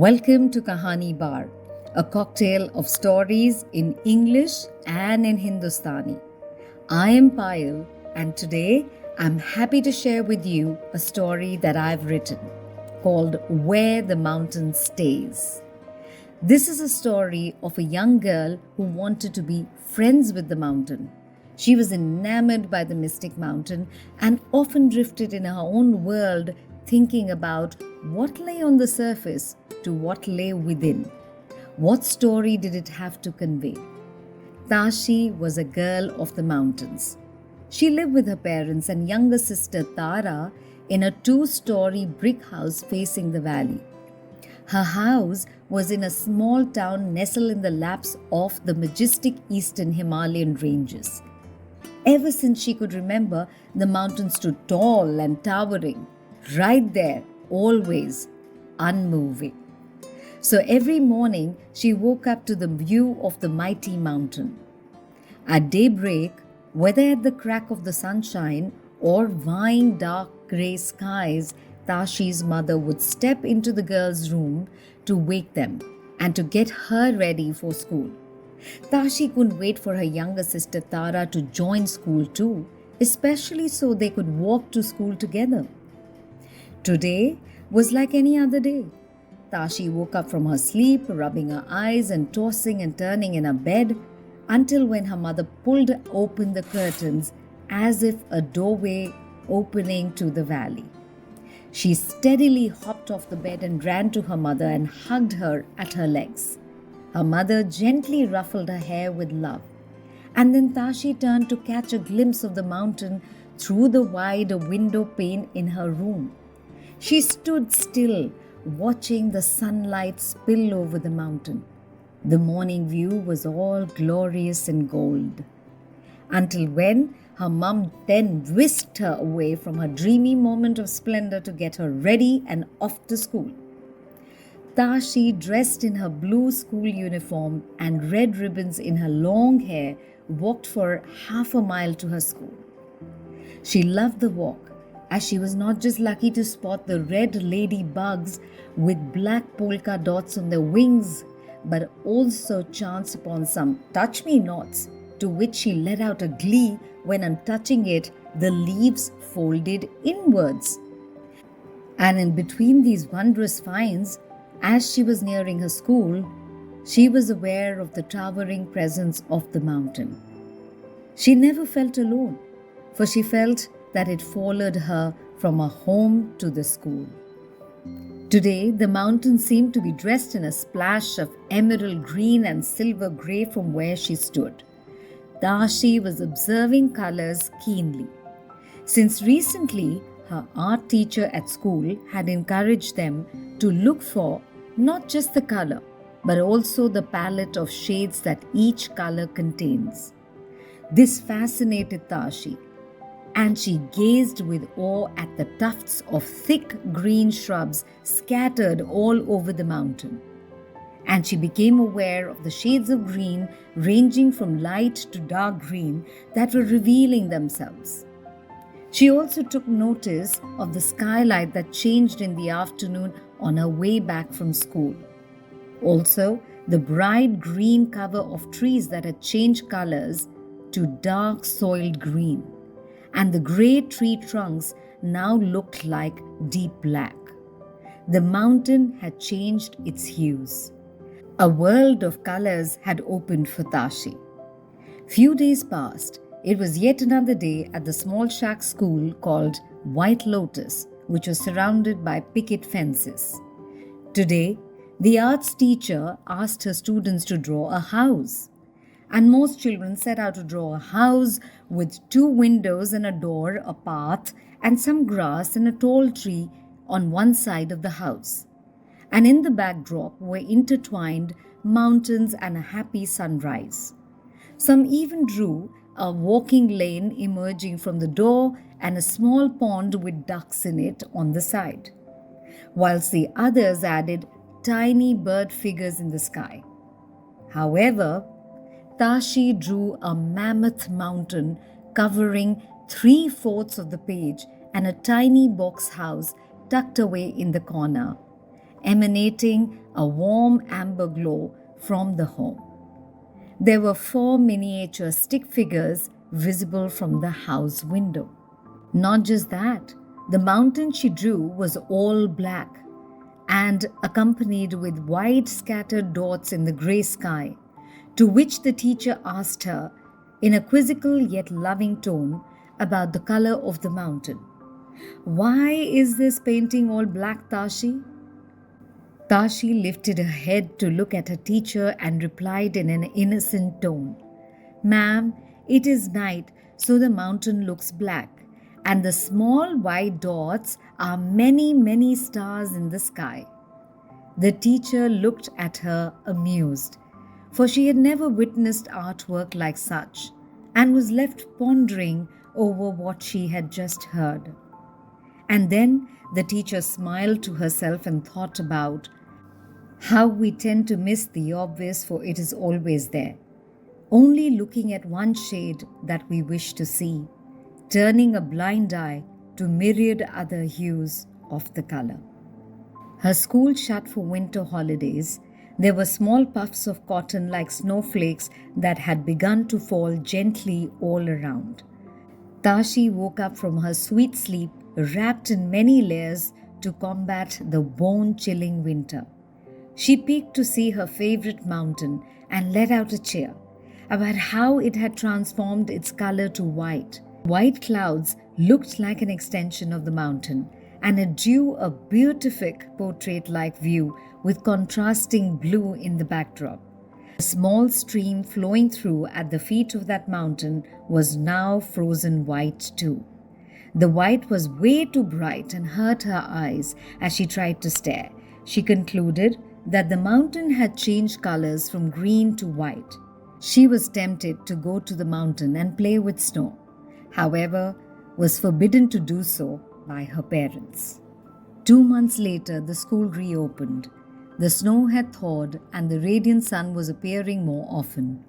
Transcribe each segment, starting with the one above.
Welcome to Kahani Bar, a cocktail of stories in English and in Hindustani. I am Payal, and today I'm happy to share with you a story that I've written called Where the Mountain Stays. This is a story of a young girl who wanted to be friends with the mountain. She was enamored by the mystic mountain and often drifted in her own world, thinking about what lay on the surface to what lay within. What story did it have to convey? Tashi was a girl of the mountains. She lived with her parents and younger sister Tara in a 2-story brick house facing the valley. Her house was in a small town nestled in the laps of the majestic eastern Himalayan ranges. Ever since she could remember, the mountain stood tall and towering, right there, always, unmoving. So every morning she woke up to the view of the mighty mountain. At daybreak, whether at the crack of the sunshine or vying dark grey skies, Tashi's mother would step into the girls' room to wake them and to get her ready for school. Tashi couldn't wait for her younger sister Tara to join school too, especially so they could walk to school together. Today was like any other day. Tashi woke up from her sleep, rubbing her eyes and tossing and turning in her bed until when her mother pulled open the curtains as if a doorway opening to the valley. She steadily hopped off the bed and ran to her mother and hugged her at her legs. Her mother gently ruffled her hair with love, and then Tashi turned to catch a glimpse of the mountain through the wide window pane in her room. She stood still, watching the sunlight spill over the mountain. The morning view was all glorious and gold. Until when her mum then whisked her away from her dreamy moment of splendor to get her ready and off to school. Tashi, dressed in her blue school uniform and red ribbons in her long hair, walked for half a mile to her school. She loved the walk, as she was not just lucky to spot the red ladybugs with black polka dots on their wings, but also chanced upon some touch-me-nots, to which she let out a glee when on touching it, the leaves folded inwards. And in between these wondrous finds, as she was nearing her school, she was aware of the towering presence of the mountain. She never felt alone, for she felt that it followed her from her home to the school. Today, the mountain seemed to be dressed in a splash of emerald green and silver grey from where she stood. Tashi was observing colors keenly. Since recently, her art teacher at school had encouraged them to look for not just the color, but also the palette of shades that each color contains. This fascinated Tashi, and she gazed with awe at the tufts of thick green shrubs scattered all over the mountain. And she became aware of the shades of green ranging from light to dark green that were revealing themselves. She also took notice of the skylight that changed in the afternoon on her way back from school. Also, the bright green cover of trees that had changed colors to dark soiled green, and the grey tree trunks now looked like deep black. The mountain had changed its hues. A world of colors had opened for Tashi. Few days passed. It was yet another day at the small shack school called White Lotus, which was surrounded by picket fences. Today, the arts teacher asked her students to draw a house. And most children set out to draw a house with 2 windows and a door, a path, and some grass and a tall tree on one side of the house. And in the backdrop were intertwined mountains and a happy sunrise. Some even drew a walking lane emerging from the door and a small pond with ducks in it on the side, whilst the others added tiny bird figures in the sky. However, Tashi drew a mammoth mountain covering 3/4 of the page and a tiny box house tucked away in the corner, emanating a warm amber glow from the home. There were 4 miniature stick figures visible from the house window. Not just that, the mountain she drew was all black and accompanied with white scattered dots in the grey sky, to which the teacher asked her, in a quizzical yet loving tone, about the color of the mountain. "Why is this painting all black, Tashi?" Tashi lifted her head to look at her teacher and replied in an innocent tone, "Ma'am, it is night, so the mountain looks black, and the small white dots are many, many stars in the sky." The teacher looked at her amused, for she had never witnessed artwork like such, and was left pondering over what she had just heard. And then the teacher smiled to herself and thought about how we tend to miss the obvious, for it is always there, only looking at one shade that we wish to see, turning a blind eye to myriad other hues of the color. Her school shut for winter holidays. There were small puffs of cotton like snowflakes that had begun to fall gently all around. Tashi woke up from her sweet sleep, wrapped in many layers to combat the bone-chilling winter. She peeked to see her favorite mountain and let out a cheer about how it had transformed its color to white. White clouds looked like an extension of the mountain, and it drew a beatific portrait-like view with contrasting blue in the backdrop. A small stream flowing through at the feet of that mountain was now frozen white too. The white was way too bright and hurt her eyes as she tried to stare. She concluded that the mountain had changed colors from green to white. She was tempted to go to the mountain and play with snow, however, was forbidden to do so by her parents. 2 months later, the school reopened. The snow had thawed and the radiant sun was appearing more often,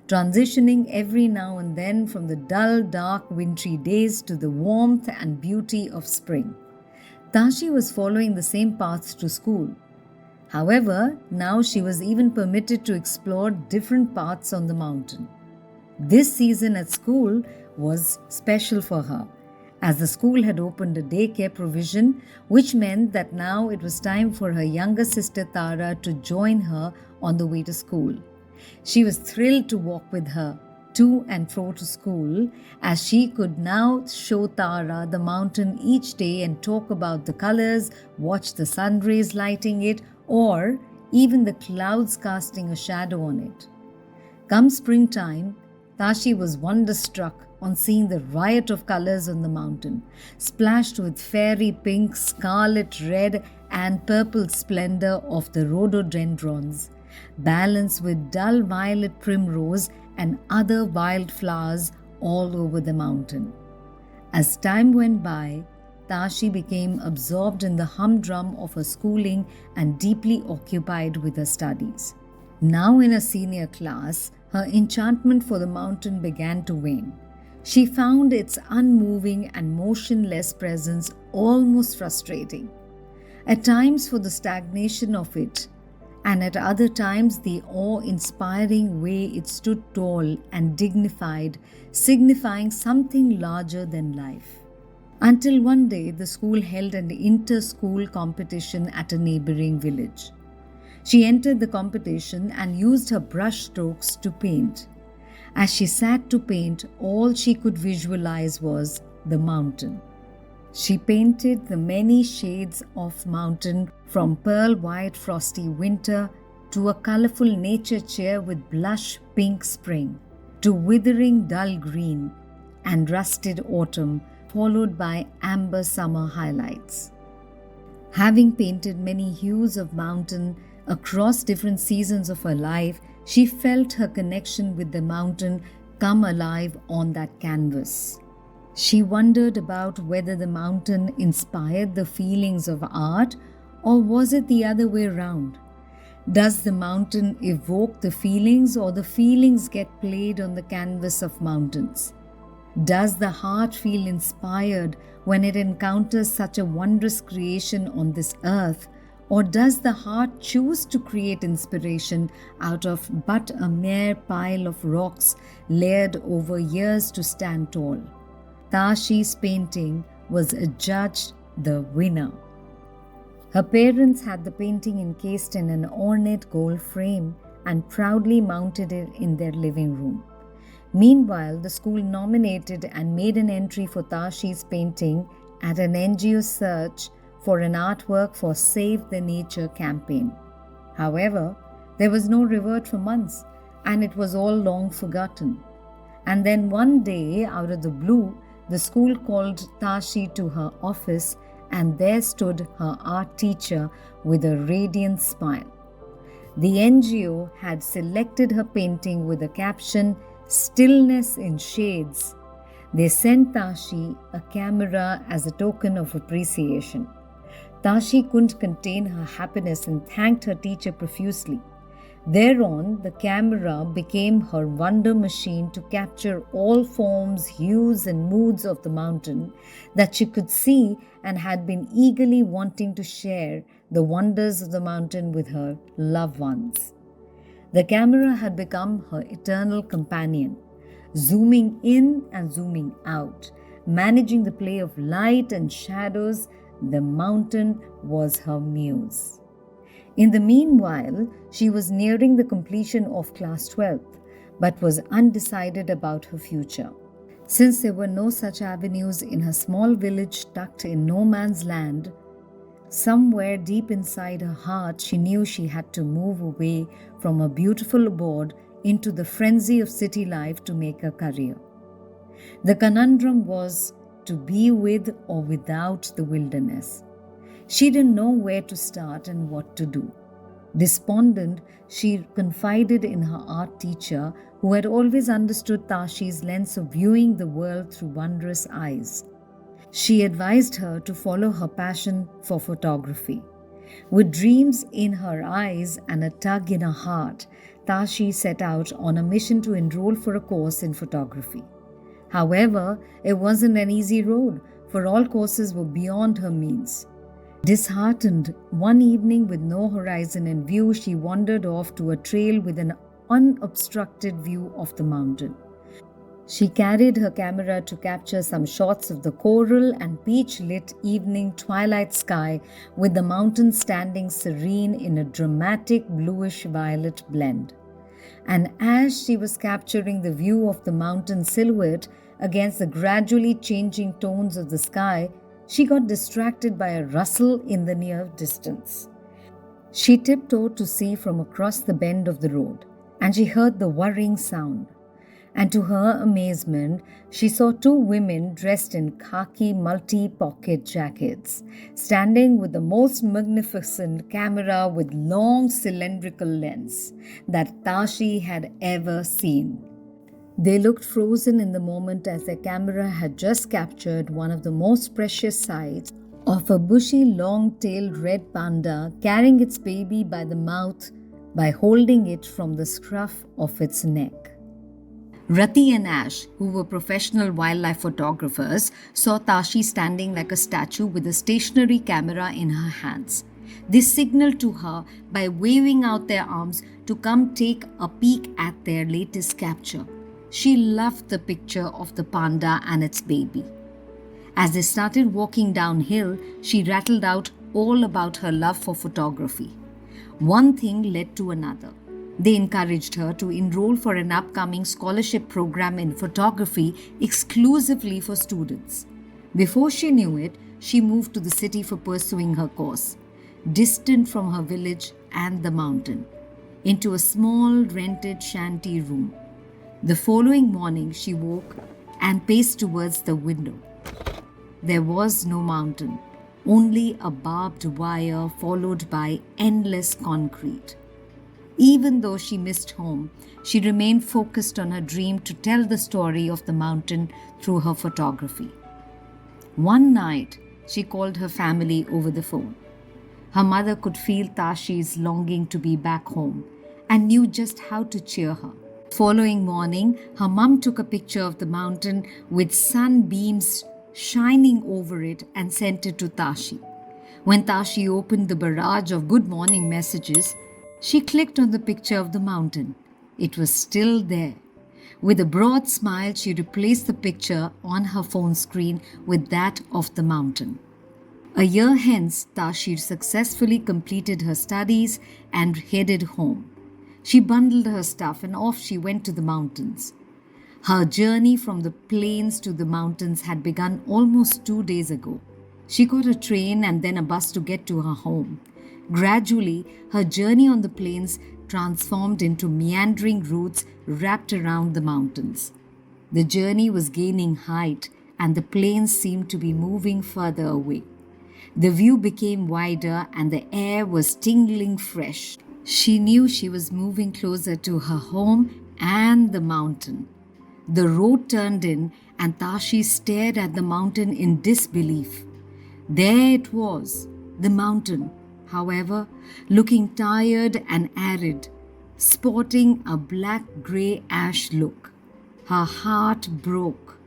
transitioning every now and then from the dull, dark, wintry days to the warmth and beauty of spring. Tashi was following the same paths to school. However, now she was even permitted to explore different paths on the mountain. This season at school was special for her, as the school had opened a daycare provision, which meant that now it was time for her younger sister Tara to join her on the way to school. She was thrilled to walk with her to and fro to school, as she could now show Tara the mountain each day and talk about the colors, watch the sun rays lighting it, or even the clouds casting a shadow on it. Come springtime, Tashi was wonderstruck on seeing the riot of colors on the mountain, splashed with fairy pink, scarlet, red, and purple splendor of the rhododendrons, balanced with dull violet primrose and other wildflowers all over the mountain. As time went by, Tashi became absorbed in the humdrum of her schooling and deeply occupied with her studies. Now in a senior class, her enchantment for the mountain began to wane. She found its unmoving and motionless presence almost frustrating. At times for the stagnation of it, and at other times the awe-inspiring way it stood tall and dignified, signifying something larger than life. Until one day the school held an inter-school competition at a neighboring village. She entered the competition and used her brush strokes to paint. As she sat to paint, all she could visualize was the mountain. She painted the many shades of mountain, from pearl white frosty winter to a colorful nature chair with blush pink spring, to withering dull green and rusted autumn, followed by amber summer highlights. Having painted many hues of mountain across different seasons of her life, she felt her connection with the mountain come alive on that canvas. She wondered about whether the mountain inspired the feelings of art, or was it the other way around? Does the mountain evoke the feelings, or the feelings get played on the canvas of mountains? Does the heart feel inspired when it encounters such a wondrous creation on this earth, Or does the heart choose to create inspiration out of but a mere pile of rocks layered over years to stand tall? Tashi's painting was adjudged the winner. Her parents had the painting encased in an ornate gold frame and proudly mounted it in their living room. Meanwhile, the school nominated and made an entry for Tashi's painting at an NGO search for an artwork for Save the Nature campaign. However, there was no reward for months and it was all long forgotten. And then one day, out of the blue, the school called Tashi to her office, and there stood her art teacher with a radiant smile. The NGO had selected her painting with the caption, "Stillness in Shades." They sent Tashi a camera as a token of appreciation. Tashi couldn't contain her happiness and thanked her teacher profusely. Thereon, the camera became her wonder machine to capture all forms, hues, and moods of the mountain that she could see and had been eagerly wanting to share the wonders of the mountain with her loved ones. The camera had become her eternal companion, zooming in and zooming out, managing the play of light and shadows. The mountain was her muse. In the meanwhile, she was nearing the completion of class 12th, but was undecided about her future. Since there were no such avenues in her small village tucked in no man's land, somewhere deep inside her heart, she knew she had to move away from her beautiful abode into the frenzy of city life to make a career. The conundrum was to be with or without the wilderness. She didn't know where to start and what to do. Despondent, she confided in her art teacher, who had always understood Tashi's lens of viewing the world through wondrous eyes. She advised her to follow her passion for photography. With dreams in her eyes and a tug in her heart, Tashi set out on a mission to enroll for a course in photography. However, it wasn't an easy road, for all courses were beyond her means. Disheartened, one evening with no horizon in view, she wandered off to a trail with an unobstructed view of the mountain. She carried her camera to capture some shots of the coral and peach-lit evening twilight sky, with the mountain standing serene in a dramatic bluish-violet blend. And as she was capturing the view of the mountain silhouette against the gradually changing tones of the sky, she got distracted by a rustle in the near distance. She tiptoed to see from across the bend of the road, and she heard the whirring sound. And to her amazement, she saw two women dressed in khaki multi-pocket jackets, standing with the most magnificent camera with long cylindrical lens that Tashi had ever seen. They looked frozen in the moment as their camera had just captured one of the most precious sights of a bushy, long-tailed red panda carrying its baby by the mouth by holding it from the scruff of its neck. Rati and Ash, who were professional wildlife photographers, saw Tashi standing like a statue with a stationary camera in her hands. They signaled to her by waving out their arms to come take a peek at their latest capture. She loved the picture of the panda and its baby. As they started walking downhill, she rattled out all about her love for photography. One thing led to another. They encouraged her to enroll for an upcoming scholarship program in photography exclusively for students. Before she knew it, she moved to the city for pursuing her course, distant from her village and the mountain, into a small rented shanty room. The following morning, she woke and paced towards the window. There was no mountain, only a barbed wire followed by endless concrete. Even though she missed home, she remained focused on her dream to tell the story of the mountain through her photography. One night, she called her family over the phone. Her mother could feel Tashi's longing to be back home and knew just how to cheer her. Following morning, her mum took a picture of the mountain with sunbeams shining over it and sent it to Tashi. When Tashi opened the barrage of good morning messages, she clicked on the picture of the mountain. It was still there. With a broad smile, she replaced the picture on her phone screen with that of the mountain. A year hence, Tashi successfully completed her studies and headed home. She bundled her stuff and off she went to the mountains. Her journey from the plains to the mountains had begun almost 2 days ago. She got a train and then a bus to get to her home. Gradually, her journey on the plains transformed into meandering routes wrapped around the mountains. The journey was gaining height and the plains seemed to be moving further away. The view became wider and the air was tingling fresh. She knew she was moving closer to her home and the mountain. The road turned in and Tashi stared at the mountain in disbelief. There it was, the mountain, however, looking tired and arid, sporting a black-grey ash look. Her heart broke.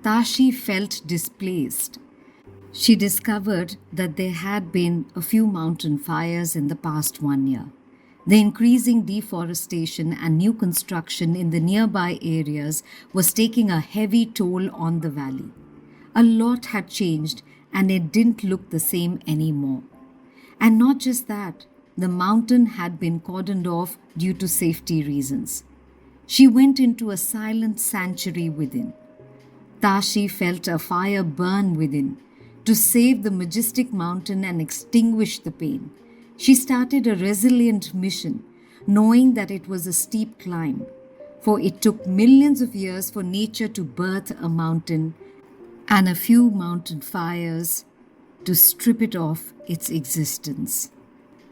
Tashi felt displaced. She discovered that there had been a few mountain fires in the past 1 year. The increasing deforestation and new construction in the nearby areas was taking a heavy toll on the valley. A lot had changed and it didn't look the same anymore. And not just that, the mountain had been cordoned off due to safety reasons. She went into a silent sanctuary within. Tashi felt a fire burn within to save the majestic mountain and extinguish the pain. She started a resilient mission, knowing that it was a steep climb, for it took millions of years for nature to birth a mountain and a few mountain fires to strip it of its existence.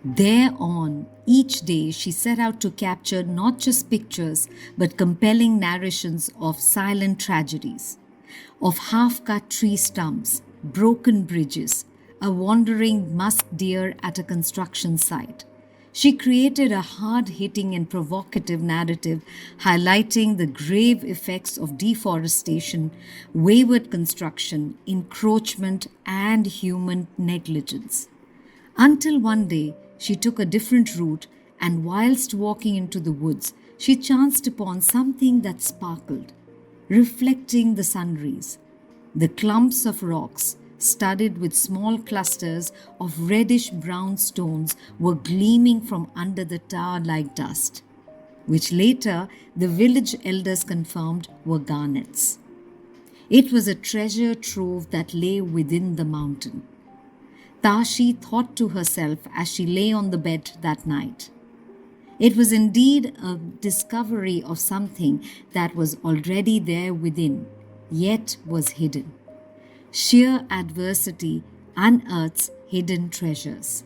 Thereon, each day she set out to capture not just pictures but compelling narrations of silent tragedies, of half-cut tree stumps, broken bridges, a wandering musk deer at a construction site. She created a hard-hitting and provocative narrative highlighting the grave effects of deforestation, wayward construction, encroachment, and human negligence. Until one day, she took a different route, and whilst walking into the woods, she chanced upon something that sparkled, reflecting the sun rays. The clumps of rocks, studded with small clusters of reddish-brown stones, were gleaming from under the tar like dust, which later the village elders confirmed were garnets. It was a treasure trove that lay within the mountain. Tashi thought to herself as she lay on the bed that night. It was indeed a discovery of something that was already there within, yet was hidden. Sheer adversity unearths hidden treasures.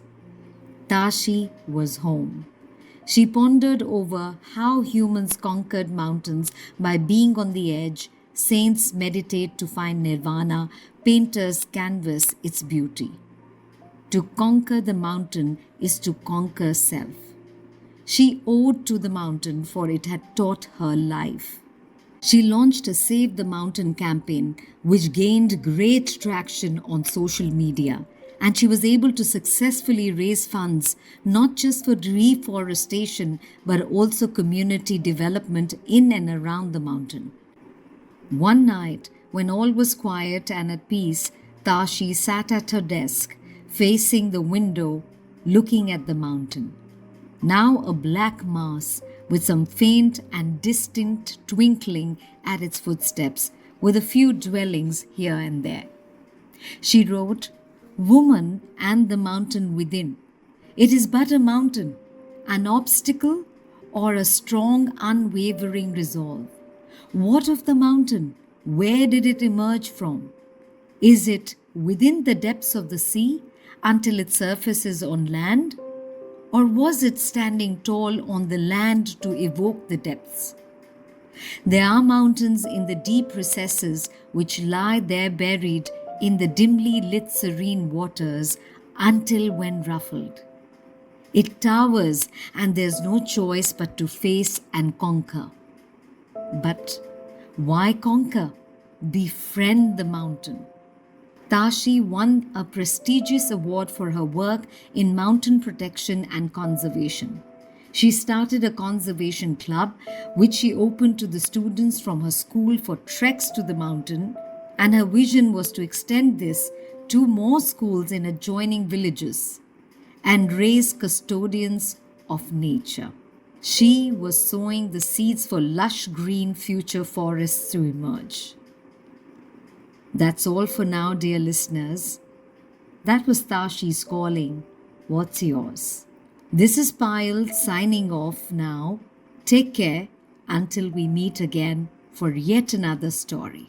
Tashi was home. She pondered over how humans conquered mountains by being on the edge, saints meditate to find nirvana, painters canvas its beauty. To conquer the mountain is to conquer self. She owed to the mountain, for it had taught her life. She launched a Save the Mountain campaign, which gained great traction on social media, and she was able to successfully raise funds not just for reforestation but also community development in and around the mountain. One night, when all was quiet and at peace, Tashi sat at her desk, facing the window, looking at the mountain. Now a black mass, with some faint and distant twinkling at its footsteps, with a few dwellings here and there. She wrote, "Woman and the mountain within. It is but a mountain, an obstacle, or a strong, unwavering resolve. What of the mountain? Where did it emerge from? Is it within the depths of the sea until it surfaces on land? Or was it standing tall on the land to evoke the depths? There are mountains in the deep recesses which lie there buried in the dimly lit serene waters until when ruffled. It towers and there's no choice but to face and conquer. But why conquer? Befriend the mountain. Tashi won a prestigious award for her work in mountain protection and conservation. She started a conservation club which she opened to the students from her school for treks to the mountain, and her vision was to extend this to more schools in adjoining villages and raise custodians of nature. She was sowing the seeds for lush green future forests to emerge. That's all for now, dear listeners. That was Tashi's calling. What's yours? This is Payal signing off now. Take care until we meet again for yet another story.